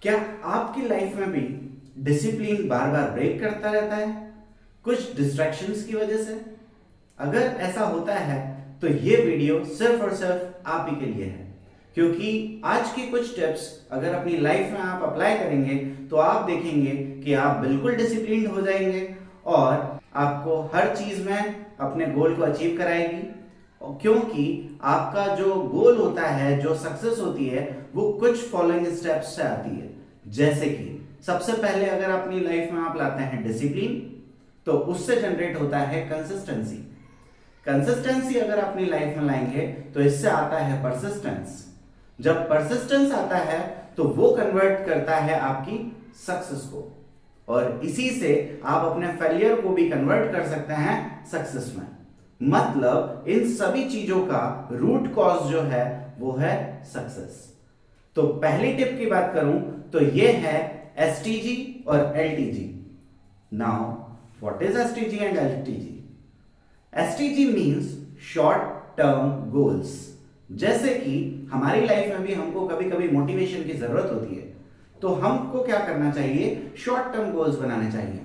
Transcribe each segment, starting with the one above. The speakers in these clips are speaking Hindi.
क्या आपकी लाइफ में भी डिसिप्लिन बार बार ब्रेक करता रहता है कुछ डिस्ट्रैक्शंस की वजह से? अगर ऐसा होता है तो ये वीडियो सिर्फ और सिर्फ आप ही के लिए है, क्योंकि आज की कुछ टिप्स अगर अपनी लाइफ में आप अप्लाई करेंगे तो आप देखेंगे कि आप बिल्कुल डिसिप्लिन्ड हो जाएंगे और आपको हर चीज में अपने गोल को अचीव कराएगी। क्योंकि आपका जो गोल होता है, जो सक्सेस होती है, वो कुछ फॉलोइंग स्टेप्स से आती है। जैसे कि सबसे पहले अगर अपनी लाइफ में आप लाते हैं डिसिप्लिन, तो उससे जनरेट होता है कंसिस्टेंसी। कंसिस्टेंसी अगर अपनी लाइफ में लाएंगे तो इससे आता है परसिस्टेंस। जब परसिस्टेंस आता है तो वो कन्वर्ट करता है आपकी सक्सेस को, और इसी से आप अपने फेलियर को भी कन्वर्ट कर सकते हैं सक्सेस में। मतलब इन सभी चीजों का रूट कॉज जो है वो है सक्सेस। तो पहली टिप की बात करूं तो ये है एसटीजी और LTG. Now what is STG and LTG? STG means short term goals. जैसे कि हमारी लाइफ में भी हमको कभी कभी मोटिवेशन की जरूरत होती है, तो हमको क्या करना चाहिए? शॉर्ट टर्म गोल्स बनाने चाहिए।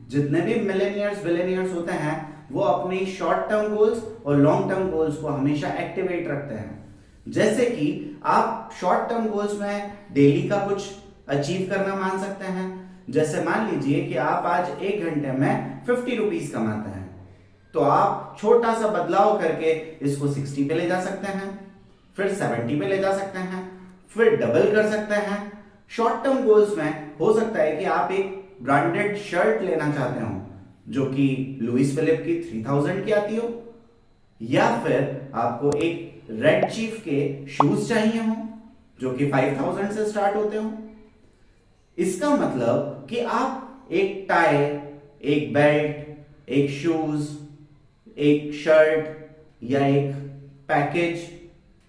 जितने भी मिलेनियर्स बिलेनियर्स होते हैं वो अपनी शॉर्ट टर्म गोल्स और लॉन्ग टर्म गोल्स को हमेशा एक्टिवेट रखते हैं। जैसे कि आप शॉर्ट टर्म गोल्स में डेली का कुछ अचीव करना मान सकते हैं। जैसे मान लीजिए कि आप आज 1 घंटे में 50 रुपीज कमाते हैं, तो आप छोटा सा बदलाव करके इसको 60 पे ले जा सकते हैं, फिर 70 पे ले जा सकते हैं, फिर डबल कर सकते हैं। शॉर्ट टर्म गोल्स में हो सकता है कि आप एक ब्रांडेड शर्ट लेना चाहते हो जो कि लुइस फिलिप की 3000 की आती हो, या फिर आपको एक रेड चीफ के शूज चाहिए हो जो कि 5000 से स्टार्ट होते हो। इसका मतलब कि आप एक टाई, एक बेल्ट, एक शूज, एक शर्ट या एक पैकेज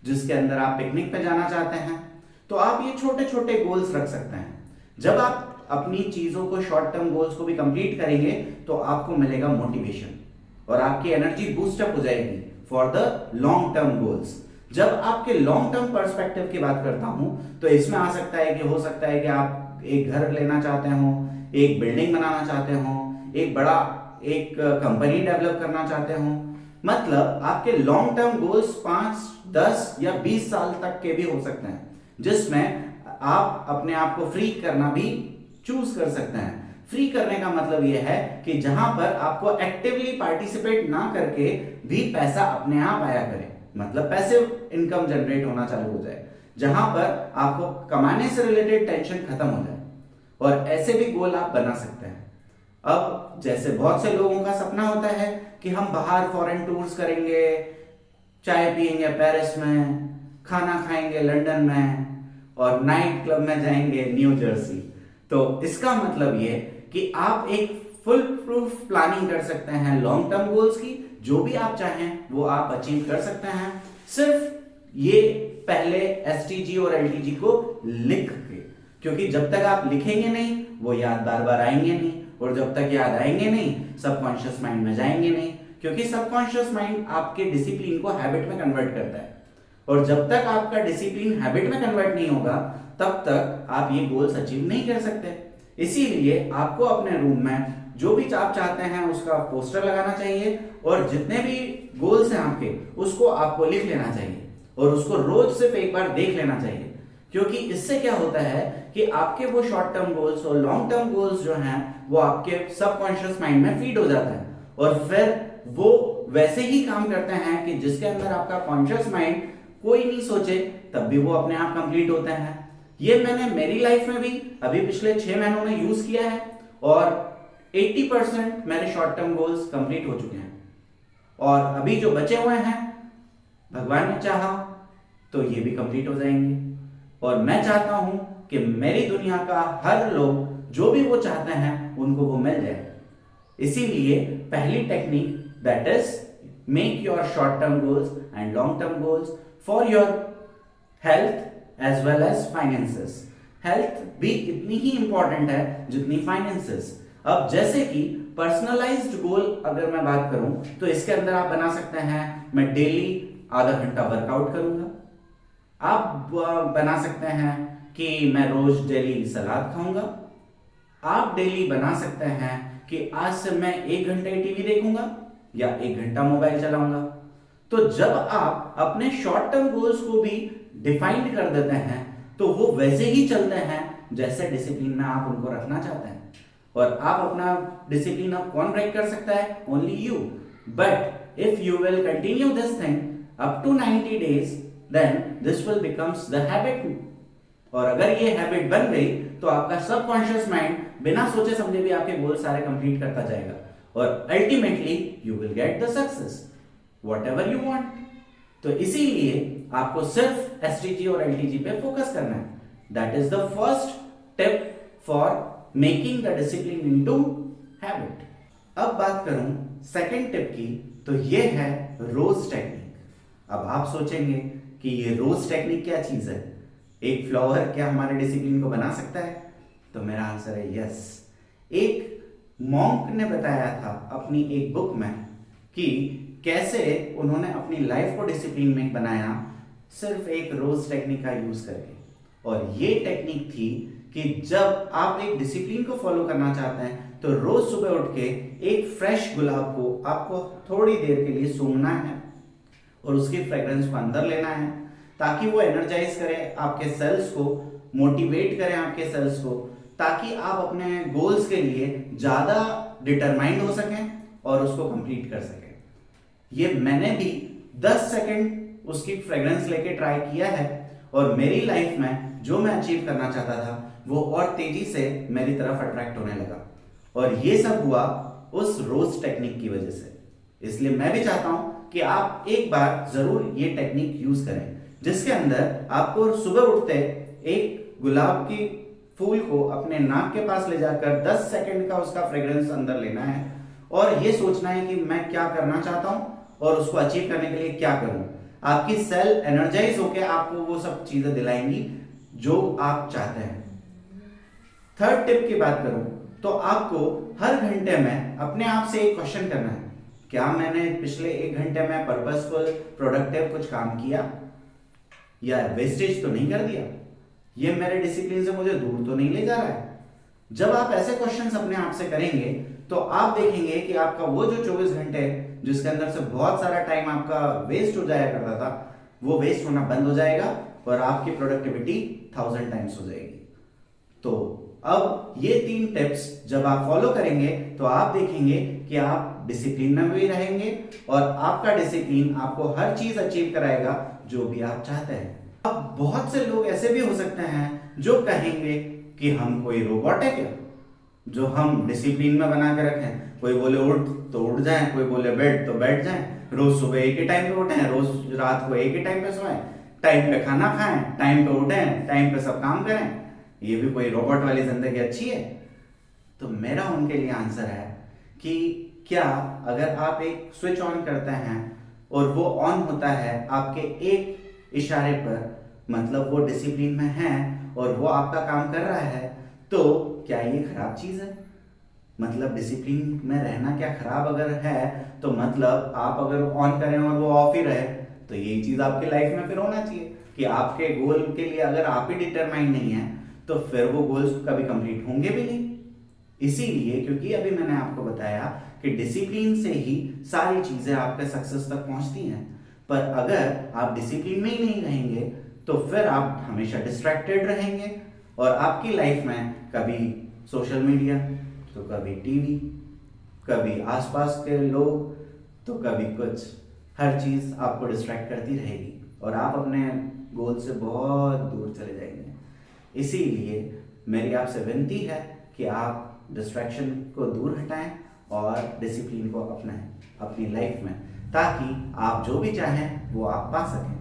जिसके अंदर आप पिकनिक पे जाना चाहते हैं, तो आप ये छोटे छोटे गोल्स रख सकते हैं। जब आप अपनी चीजों को, शॉर्ट टर्म गोल्स को भी कंप्लीट करेंगे तो आपको मिलेगा मोटिवेशन और आपकी एनर्जी बूस्टअप हो जाएगी for the long term goals. जब आपके लॉन्ग टर्म पर्सपेक्टिव की बात करता हूं तो इसमें आ सकता है कि हो सकता है कि आप एक घर लेना चाहते हो, एक बिल्डिंग बनाना चाहते हो, एक बड़ा एक कंपनी डेवलप करना चाहते हो। मतलब आपके लॉन्ग टर्म गोल्स 5, 10 या 20 साल तक के भी हो सकते हैं, जिसमें आप अपने आप को फ्री करना भी चूज कर सकते हैं। फ्री करने का मतलब यह है कि जहां पर आपको एक्टिवली पार्टिसिपेट ना करके भी पैसा अपने आप आया करे, मतलब पैसिव इनकम जनरेट होना चालू हो जाए, जहां पर आपको कमाने से रिलेटेड टेंशन खत्म हो जाए। और ऐसे भी गोल आप बना सकते हैं। अब जैसे बहुत से लोगों का सपना होता है कि हम बाहर फॉरेन टूर्स करेंगे, चाय पियेंगे पेरिस में, खाना खाएंगे लंदन में, और नाइट क्लब में जाएंगे न्यू जर्सी। तो इसका मतलब ये कि आप एक फुल प्रूफ प्लानिंग कर सकते हैं लॉन्ग टर्म गोल्स की। जो भी आप चाहें वो आप अचीव कर सकते हैं, सिर्फ ये पहले एसटीजी और एलटीजी को लिख के। क्योंकि जब तक आप लिखेंगे नहीं वो याद बार बार आएंगे नहीं, और जब तक याद आएंगे नहीं सबकॉन्शियस माइंड में जाएंगे नहीं, क्योंकि सबकॉन्शियस माइंड आपके डिसिप्लिन को हैबिट में कन्वर्ट करता है। और जब तक आपका डिसिप्लिन हैबिट में कन्वर्ट नहीं होगा तब तक आप ये गोल्स अचीव नहीं कर सकते। इसीलिए आपको अपने रूम में जो भी आप चाहते हैं उसका पोस्टर लगाना चाहिए, और जितने भी गोल्स हैं आपके उसको आपको लिख लेना चाहिए, और उसको रोज सिर्फ एक बार देख लेना चाहिए। क्योंकि इससे क्या होता है कि आपके वो शॉर्ट टर्म गोल्स और लॉन्ग टर्म गोल्स जो हैं वो आपके सबकॉन्शियस माइंड में फीड हो जाता है, और फिर वो वैसे ही काम करते हैं कि जिसके अंदर आपका कॉन्शियस माइंड कोई नहीं सोचे तब भी वो अपने आप कंप्लीट होते हैं। ये मैंने मेरी लाइफ में भी अभी पिछले 6 महीनों में यूज किया है, और 80% मेरे शॉर्ट टर्म गोल्स कंप्लीट हो चुके हैं। और अभी जो बचे हुए हैं भगवान ने चाहा तो ये भी कंप्लीट हो जाएंगे। और मैं चाहता हूं कि मेरी दुनिया का हर लोग जो भी वो चाहते हैं उनको वो मिल जाए। इसीलिए पहली technique, that is make your short term goals and long term goals for your health as well as finances. Health भी इतनी ही इंपॉर्टेंट है जितनी फाइनेंसेस। अब जैसे कि पर्सनलाइज्ड गोल अगर मैं बात करूं तो इसके अंदर आप बना सकते हैं मैं डेली आधा घंटा वर्कआउट करूंगा। आप बना सकते हैं कि मैं रोज डेली सलाद खाऊंगा। आप डेली बना सकते हैं कि आज से मैं 1 घंटे टीवी देखूंगा या 1 घंटा मोबाइल चलाऊंगा। तो जब आप अपने शॉर्ट टर्म गोल्स को भी डिफाइंड कर देते हैं तो वो वैसे ही चलते हैं जैसे डिसिप्लिन में आप उनको रखना चाहते हैं। और आप अपना डिसिप्लिन अब कौन ब्रेक कर सकता है? Only you. But if you will continue this thing up to 90 days then this will becomes the habit. और अगर ये हैबिट बन गई तो आपका सबकॉन्शियस माइंड बिना सोचे समझे भी आपके गोल सारे कंप्लीट करता जाएगा और ultimately you will get the success whatever you want. तो इसीलिए आपको सिर्फ एसटीजी और एलटीजी पे फोकस करना है। That is the first tip for making the discipline into habit. अब बात करूं सेकंड टिप की, तो ये है रोज टेक्निक। अब आप सोचेंगे कि ये रोज टेक्निक क्या चीज है? एक फ्लावर क्या हमारे डिसिप्लिन को बना सकता है? तो मेरा आंसर है यस। एक मॉन्क ने बताया था अपनी एक बुक में कि कैसे उन्होंने अपनी लाइफ को डिसिप्लिन में बनाया सिर्फ एक रोज टेक्निक का यूज करके। और ये टेक्निक थी कि जब आप एक डिसिप्लिन को फॉलो करना चाहते हैं तो रोज सुबह उठ के एक फ्रेश गुलाब को आपको थोड़ी देर के लिए सूंघना है और उसकी फ्रेग्रेंस को अंदर लेना है ताकि वो एनर्जाइज करे आपके सेल्स को, मोटिवेट करें आपके सेल्स को, ताकि आप अपने गोल्स के लिए ज्यादा डिटरमाइंड हो सकें और उसको कंप्लीट कर सकें। ये मैंने भी 10 सेकंड उसकी फ्रेग्रेंस लेके ट्राई किया है और मेरी लाइफ में जो मैं अचीव करना चाहता था वो और तेजी से मेरी तरफ अट्रैक्ट होने लगा। और ये सब हुआ उस रोज टेक्निक की वजह से। इसलिए मैं भी चाहता हूं कि आप एक बार जरूर ये टेक्निक यूज करें, जिसके अंदर आपको सुबह उठते एक गुलाब की फूल को अपने नाक के पास ले जाकर 10 सेकंड का उसका फ्रेग्रेंस अंदर लेना है और ये सोचना है कि मैं क्या करना चाहता हूं और उसको अचीव करने के लिए क्या करूं। आपकी सेल एनर्जाइज होकर आपको वो सब चीजें दिलाएंगी जो आप चाहते हैं। थर्ड टिप की बात करूं तो आपको हर घंटे में अपने आप से एक क्वेश्चन करना है, क्या मैंने पिछले 1 घंटे में पर्पसफुल प्रोडक्टिव कुछ काम किया या वेस्टेज तो नहीं कर दिया? ये मेरे डिसिप्लिन से मुझे दूर तो नहीं ले जा रहा है? जब आप ऐसे क्वेश्चंस अपने आप से करेंगे तो आप देखेंगे कि आपका वो जो 24 घंटे जिसके अंदर से बहुत सारा टाइम आपका वेस्ट हो जाया करता था वो वेस्ट होना बंद हो जाएगा और आपकी प्रोडक्टिविटी 1000 टाइम्स हो जाएगी। तो अब ये 3 टिप्स जब आप फॉलो करेंगे तो आप देखेंगे कि आप डिसिप्लिन में भी रहेंगे और आपका डिसिप्लिन आपको हर चीज अचीव कराएगा जो भी आप चाहते हैं। अब बहुत से लोग ऐसे भी हो सकते हैं जो कहेंगे कि हम कोई रोबोट है क्या जो हम डिसिप्लिन में बना के रखें? कोई बोले उठ तो उठ जाए, कोई बोले बैठ तो बैठ जाए, रोज सुबह एक ही टाइम पे उठें, रोज रात को एक ही टाइम पे सोएं, टाइम पे खाना खाएं, टाइम पे उठें, टाइम पे सब काम करें। ये भी कोई रोबोट वाली जिंदगी अच्छी है? तो मेरा उनके लिए आंसर है कि क्या अगर आप एक स्विच ऑन करते हैं और वो ऑन होता है आपके एक इशारे पर, मतलब वो डिसिप्लिन में है और वो आपका काम कर रहा है, तो क्या ये खराब चीज है? मतलब डिसिप्लिन में रहना क्या खराब अगर है तो मतलब आप अगर ऑन करें और वो ऑफ ही रहे तो यही चीज आपकी लाइफ में फिर होना चाहिए कि आपके गोल के लिए अगर आप ही डिटरमाइंड नहीं है तो फिर वो गोल्स कभी कंप्लीट होंगे भी नहीं। इसीलिए क्योंकि अभी मैंने आपको बताया कि डिसिप्लिन से ही सारी चीजें आपके सक्सेस तक पहुंचती हैं। पर अगर आप डिसिप्लिन में ही नहीं रहेंगे तो फिर आप हमेशा डिस्ट्रैक्टेड रहेंगे और आपकी लाइफ में कभी सोशल मीडिया तो कभी टीवी, कभी आसपास के लोग तो कभी कुछ, हर चीज आपको डिस्ट्रैक्ट करती रहेगी और आप अपने गोल से बहुत दूर चले जाएंगे। इसीलिए मेरी आपसे विनती है कि आप डिस्ट्रैक्शन को दूर हटाएं और डिसिप्लिन को अपनाएं अपनी लाइफ में, ताकि आप जो भी चाहें वो आप पा सकें।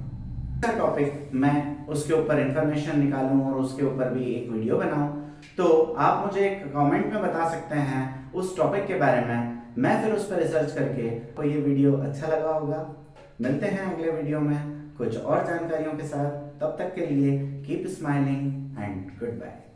टॉपिक मैं उसके ऊपर इंफॉर्मेशन निकालूं और उसके ऊपर भी एक वीडियो बनाऊं तो आप मुझे एक कमेंट में बता सकते हैं उस टॉपिक के बारे में। मैं फिर उस पर रिसर्च करके तो ये वीडियो अच्छा लगा होगा। मिलते हैं अगले वीडियो में कुछ और जानकारियों के साथ। तब तक के लिए keep smiling and good bye.